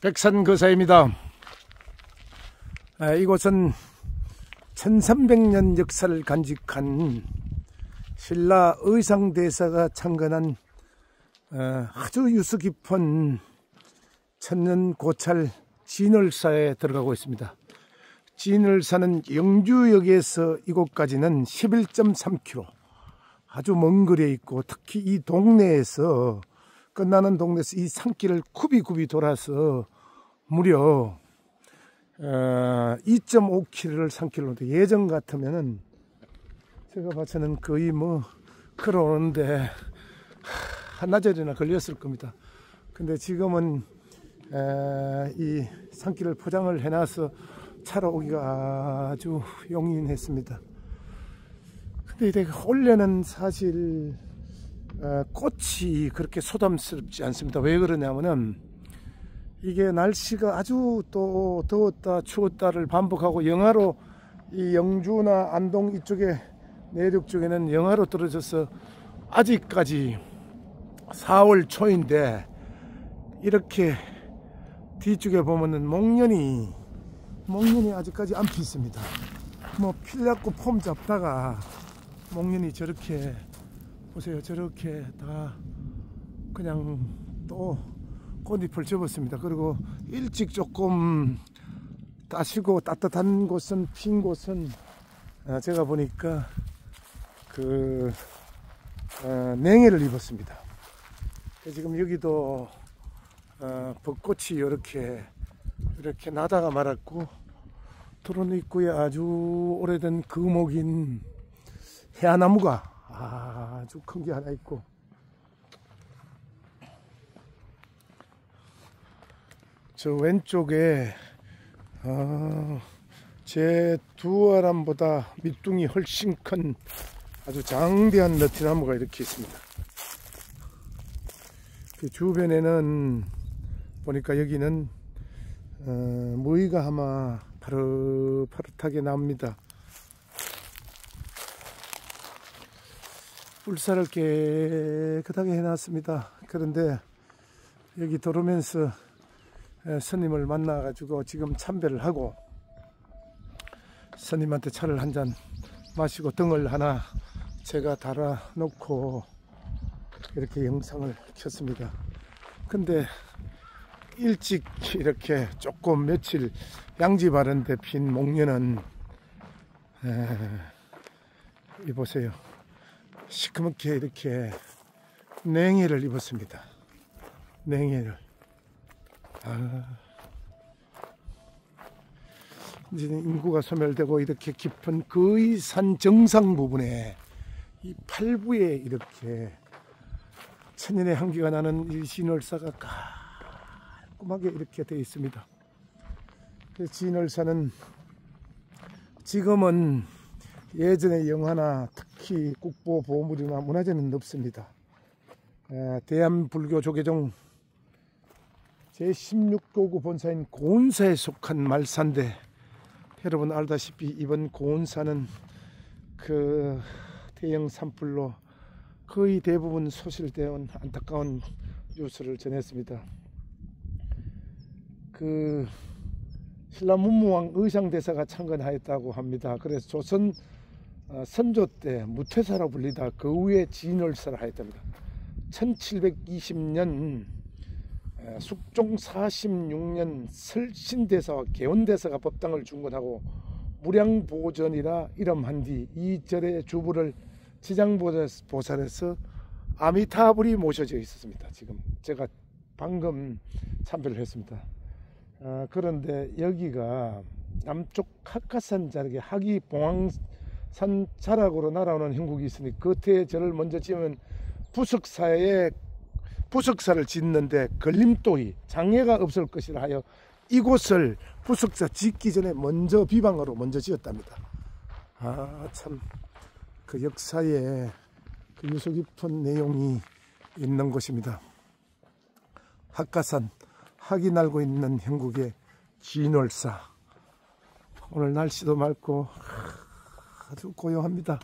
백산거사입니다. 이곳은 1300년 역사를 간직한 신라 의상대사가 창건한 아주 유수 깊은 천년고찰 진월사에 들어가고 있습니다. 진월사는 영주역에서 이곳까지는 11.3km, 아주 먼 거리에 있고, 특히 이 동네에서 끝나는 동네에서 이 산길을 굽이굽이 돌아서 무려 2.5km를 산길로, 예전 같으면은 제가 봐서는 거의 걸어오는데 한나절이나 걸렸을 겁니다. 근데 지금은 이 산길을 포장을 해놔서 차로 오기가 아주 용이했습니다. 근데 올해는 사실 꽃이 그렇게 소담스럽지 않습니다. 왜 그러냐면은 이게 날씨가 아주 또 더웠다 추웠다를 반복하고, 영하로 이 영주나 안동 이쪽에 내륙 쪽에는 영하로 떨어져서 아직까지 4월 초인데, 이렇게 뒤쪽에 보면은 목련이 아직까지 안 피있습니다. 필려고 폼 잡다가 목련이 저렇게 보세요. 저렇게 다 그냥 또 꽃잎을 접었습니다. 그리고 일찍 조금 따시고 따뜻한 곳은, 핀 곳은 제가 보니까 냉해를 입었습니다. 지금 여기도 벚꽃이 이렇게 나다가 말았고, 도로 입구에 아주 오래된 금옥인 해아나무가 아주 큰 게 하나 있고, 저 왼쪽에 제 두 아람보다 밑둥이 훨씬 큰 아주 장대한 너티나무가 이렇게 있습니다. 그 주변에는 보니까 여기는 무의가 아마 파릇파릇하게 나옵니다. 불사를 깨끗하게 해놨습니다. 그런데 여기 들어오면서 스님을 만나가지고 지금 참배를 하고, 스님한테 차를 한잔 마시고 등을 하나 제가 달아 놓고 이렇게 영상을 켰습니다. 근데 일찍 이렇게 조금 며칠 양지 바른데 핀 목련은 이 보세요. 시커멓게 이렇게 냉해를 입었습니다. 냉해를. 이제 인구가 소멸되고 이렇게 깊은 거의 산 정상 부분에 이 팔부에 이렇게 천년의 향기가 나는 이 진월사가 깔끔하게 이렇게 되어 있습니다. 진월사는 지금은 예전의 영화나 특히 국보 보물이나 문화재는 없습니다. 대한불교 조계종 제16교구 본사인 고운사에 속한 말사인데, 여러분 알다시피 이번 고운사는 그 대형 산불로 거의 대부분 소실되어 안타까운 뉴스를 전했습니다. 그 신라 문무왕 의상대사가 창건하였다고 합니다. 그래서 조선 선조 때 무퇴사로 불리다 그 후에 진월사를 하였답니다. 1720년 숙종 46년 설신대사와 개원대사가 법당을 중건하고 무량보전이라 이름한 뒤 이 절의 주부를 지장보살에서 아미타불이 모셔져 있었습니다. 지금 제가 방금 참배를 했습니다. 그런데 여기가 남쪽 학가산 자락에 하기봉황산 자락으로 날아오는 형국이 있으니 겉에 절을 먼저 지으면 부석사를 짓는데 걸림돌이 장애가 없을 것이라 하여 이곳을 부석사 짓기 전에 먼저 비방으로 먼저 지었답니다. 참 그 역사에 그 유서 깊은 내용이 있는 곳입니다. 학가산, 학이 날고 있는 형국의 진월사. 오늘 날씨도 맑고 아주 고요합니다.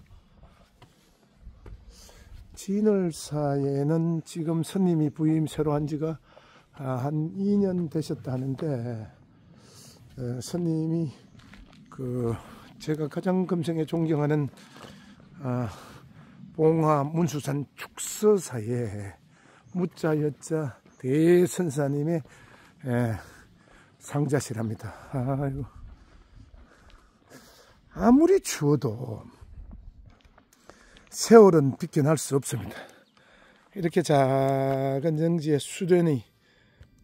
진월사에는 지금 스님이 부임 새로 한 지가 한 2년 되셨다 하는데, 스님이 제가 가장 금생에 존경하는 봉화 문수산 축서사에 무자 여자 대선사님의 상자시랍니다. 아이고. 아무리 추워도 세월은 비껴날 수 없습니다. 이렇게 작은 정지에 수련이,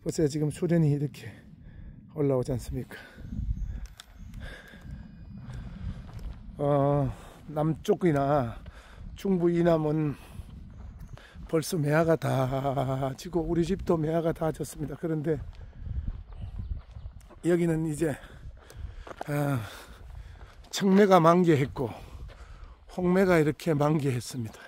보세요. 지금 수련이 이렇게 올라오지 않습니까? 남쪽이나 중부 이남은 벌써 매화가 다 지고 우리 집도 매화가 다 졌습니다. 그런데 여기는 이제 청매가 만개했고 홍매가 이렇게 만개했습니다.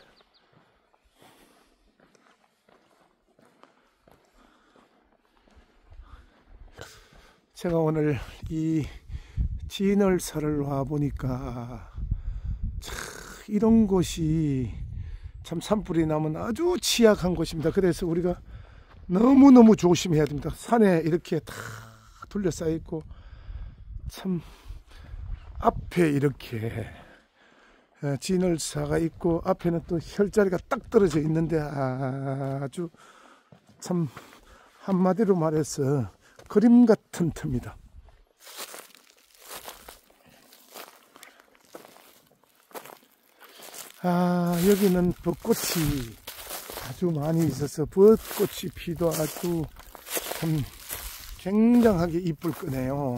제가 오늘 이 진월사를 와 보니까 이런 곳이 참 산불이 나면 아주 취약한 곳입니다. 그래서 우리가 너무너무 조심해야 됩니다. 산에 이렇게 다 둘러싸여 있고, 참 앞에 이렇게 진월사가 있고 앞에는 또 혈자리가 딱 떨어져 있는데 아주 참 한마디로 말해서 그림 같은 터입니다. 여기는 벚꽃이 아주 많이 있어서 벚꽃이 피도 아주 참 굉장하게 이쁠 거네요.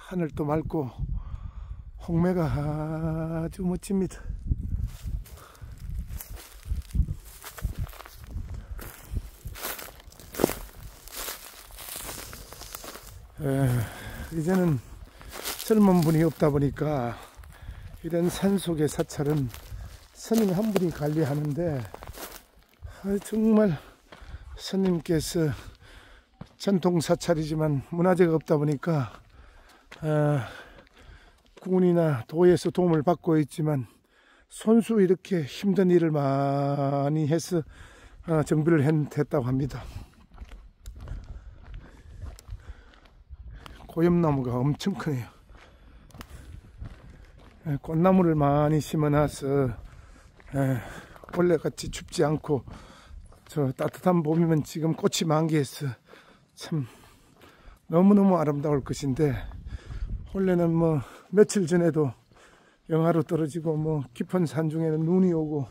하늘도 맑고 홍매가 아주 멋집니다. 이제는 젊은 분이 없다 보니까 이런 산속의 사찰은 스님 한 분이 관리하는데, 정말 스님께서 전통 사찰이지만 문화재가 없다 보니까 군이나 도에서 도움을 받고 있지만 손수 이렇게 힘든 일을 많이 해서 정비를 했다고 합니다. 고염나무가 엄청 크네요. 꽃나무를 많이 심어놔서 원래같이 춥지 않고 저 따뜻한 봄이면 지금 꽃이 만개해서 참 너무너무 아름다울 것인데, 원래는 뭐 며칠 전에도 영하로 떨어지고 뭐 깊은 산중에는 눈이 오고,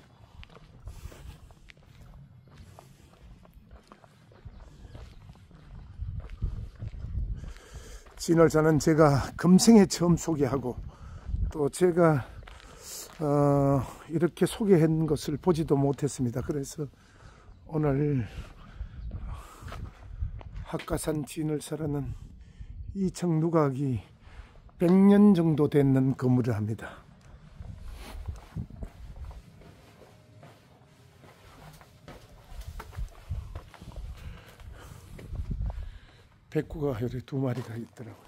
진월사는 제가 금생에 처음 소개하고 또 제가 이렇게 소개한 것을 보지도 못했습니다. 그래서 오늘 학가산 진월사라는 이청 누각이 100년 정도 되는 건물을 합니다. 백구가 여기 2마리가 있더라고요.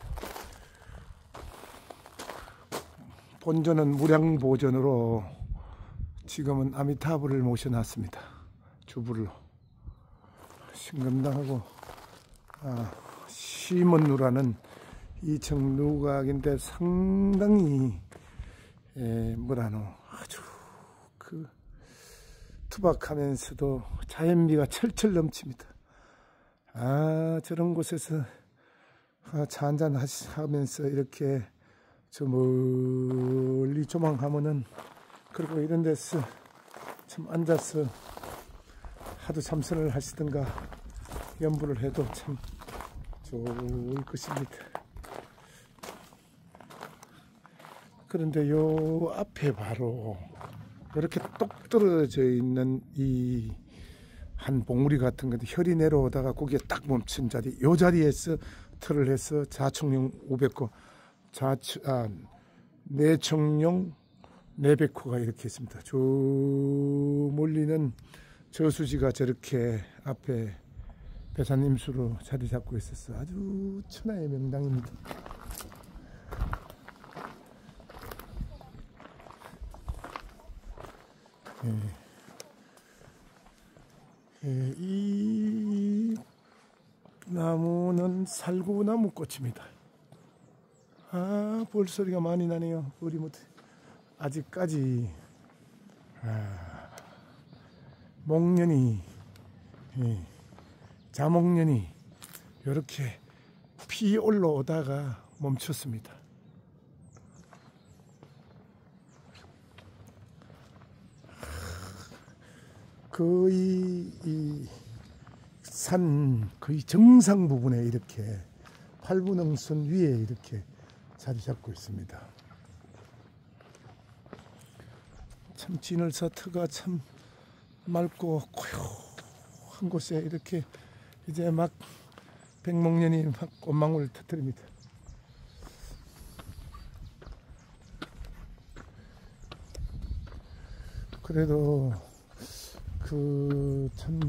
본전은 무량보전으로 지금은 아미타불을 모셔놨습니다. 주불로. 신금당하고 시몬누라는 이청 누각인데 상당히 아주 투박하면서도 자연미가 철철 넘칩니다. 저런 곳에서 차 한잔 하면서 이렇게 저 멀리 조망하면은, 그리고 이런 데서 참 앉아서 하도 참선을 하시든가 연부를 해도 참 좋을 것입니다. 그런데 요 앞에 바로 이렇게 똑 떨어져 있는 이 한 봉우리 같은 건데 혈이 내려오다가 거기에 딱 멈춘 자리, 요 자리에서 틀을 해서 자청룡 500호, 내청룡 400호가 이렇게 있습니다. 저 멀리는 저수지가 저렇게 앞에 배산임수로 자리 잡고 있었어. 아주 천하의 명당입니다. 이 나무는 살구나무 꽃입니다. 아, 벌소리가 많이 나네요. 우리 뭐 아직까지 목련이, 자목련이 이렇게 피 올라오다가 멈췄습니다. 거의 이 산 거의 정상 부분에 이렇게 팔분응선 위에 이렇게 자리 잡고 있습니다. 참 진월사 터가 참 맑고 고요한 곳에 이렇게 이제 막 백목련이 막 꽃망울을 터뜨립니다. 그래도 그 참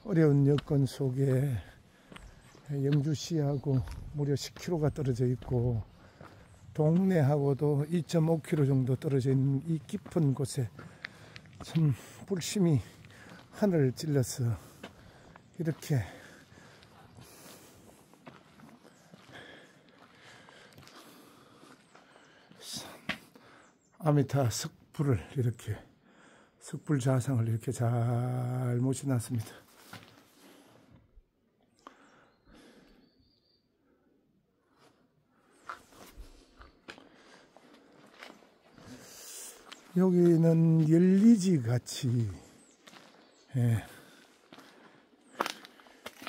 어려운 여건 속에 영주시하고 무려 10km가 떨어져 있고 동네하고도 2.5km 정도 떨어져 있는 이 깊은 곳에 참 불심이 하늘을 찔러서 이렇게 아미타 석불을 이렇게 석불 자상을 이렇게 잘 모셔놨습니다. 여기는 열리지 같이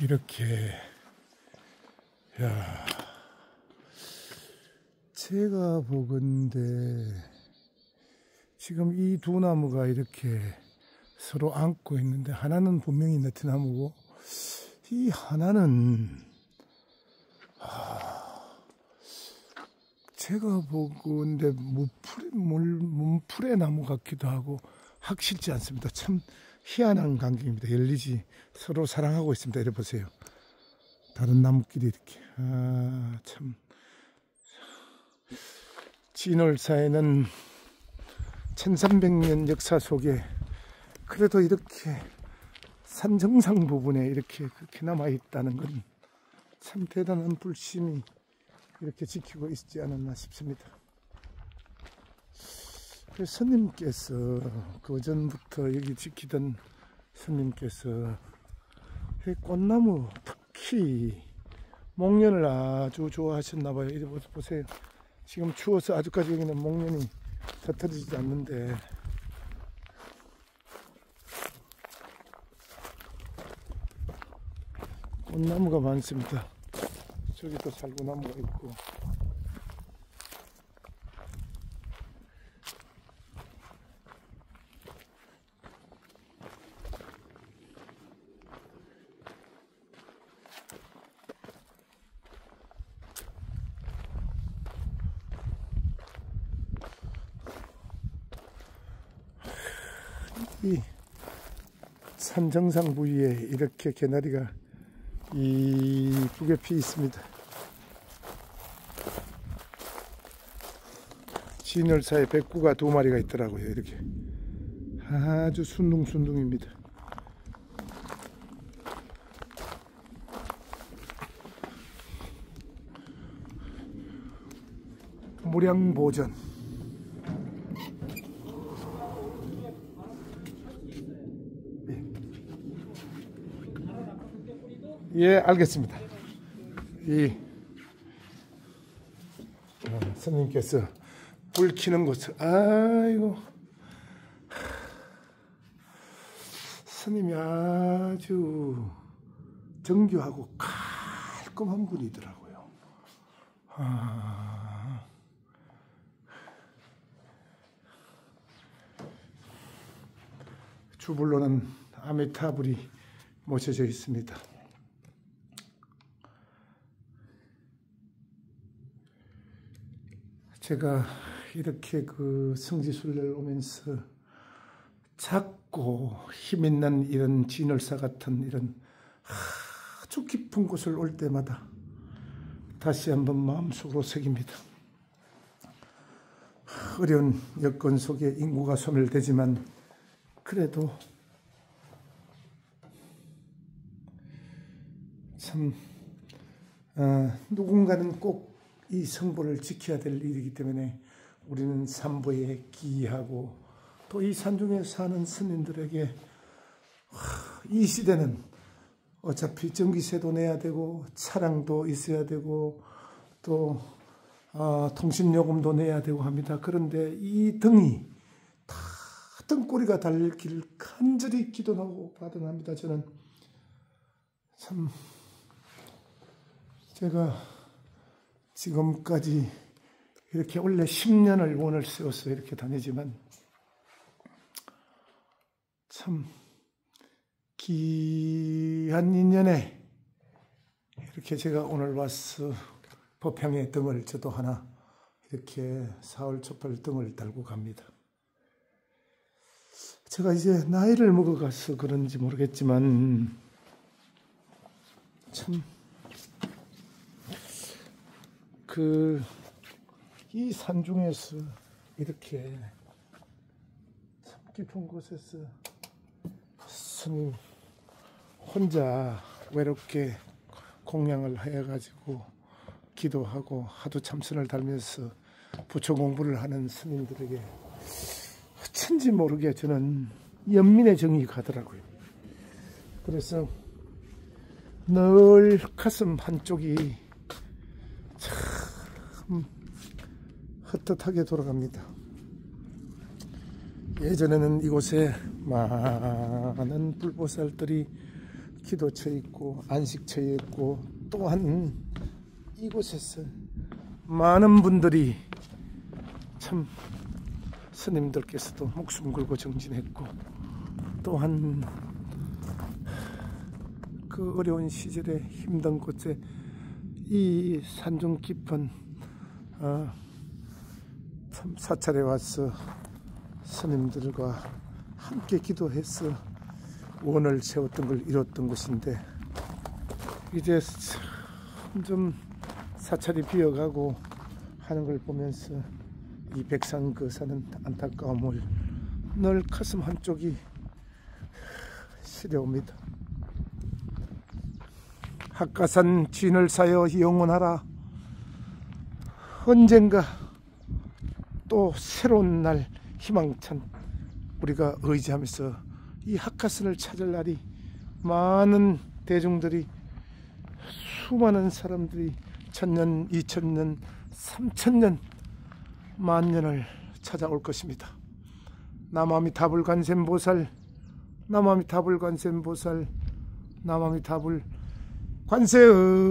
이렇게 제가 보건대 지금 이 두 나무가 이렇게 서로 안고 있는데 하나는 분명히 너트나무고 이 하나는 제가 보건대 문풀의 나무 같기도 하고 확실치 않습니다. 참 희한한 광경입니다. 열리지 서로 사랑하고 있습니다. 이래 보세요. 다른 나무끼리 이렇게 참 진월사에는 1300년 역사 속에 그래도 이렇게 산 정상 부분에 이렇게 그렇게 남아 있다는 건 참 대단한 불심이 이렇게 지키고 있지 않았나 싶습니다. 스님께서 그 전부터 여기 지키던 스님께서 꽃나무 특히 목련을 아주 좋아하셨나 봐요. 이리 보세요. 지금 추워서 아직까지 여기는 목련이 터뜨리지 않는데 꽃나무가 많습니다. 저기도 살구나무가 있고 이 산 정상 부위에 이렇게 개나리가 이쁘게 피 있습니다. 진월사에 백구가 2마리가 있더라고요. 이렇게 아주 순둥순둥입니다. 무량보전 예, 알겠습니다. 이 스님께서 불 켜는 곳을 아이고 스님이 아주 정교하고 깔끔한 분이더라고요. 주불로는 아미타불이 모셔져 있습니다. 제가 이렇게 그 성지순례를 오면서 작고 힘있는 이런 진월사 같은 이런 아주 깊은 곳을 올 때마다 다시 한번 마음속으로 새깁니다. 어려운 여건 속에 인구가 소멸되지만 그래도 참 참 누군가는 꼭 이 성보를 지켜야 될 일이기 때문에 우리는 산보에 기이하고 또 이 산중에 사는 스님들에게 이 시대는 어차피 전기세도 내야 되고 차량도 있어야 되고 또 통신요금도 내야 되고 합니다. 그런데 이 등이 다 등꼬리가 달길 간절히 기도하고 받아납니다. 저는 참 제가 지금까지 이렇게 원래 10년을 원을 세워서 이렇게 다니지만 참 귀한 인연에 이렇게 제가 오늘 와서 법향의 등을 저도 하나 이렇게 사흘초팔 등을 달고 갑니다. 제가 이제 나이를 먹어가서 그런지 모르겠지만 참 이 산중에서 이렇게 참 깊은 곳에서 스님 혼자 외롭게 공양을 해가지고 기도하고 하도 참선을 달면서 부처 공부를 하는 스님들에게 어쩐지 모르게 저는 연민의 정이 가더라고요. 그래서 늘 가슴 한쪽이 참 헛헛하게 돌아갑니다. 예전에는 이곳에 많은 불보살들이 기도처에 있고 안식처에 있고 또한 이곳에서 많은 분들이 참 스님들께서도 목숨 걸고 정진했고 또한 그 어려운 시절에 힘든 곳에 이 산중 깊은 참 사찰에 와서 스님들과 함께 기도해서 원을 세웠던 걸 이뤘던 것인데 이제 좀 사찰이 비어가고 하는 걸 보면서 이 백상거사는 안타까움을 늘 가슴 한쪽이 시려옵니다. 학가산 진을 사여 영원하라. 언젠가 또 새로운 날 희망찬 우리가 의지하면서 이 학가선을 찾을 날이 많은 대중들이 수많은 사람들이 1000년, 2000년, 3000년, 만년을 찾아올 것입니다. 남아미타불 관세음보살, 남아미타불 관세음보살, 남아미타불 관세음보살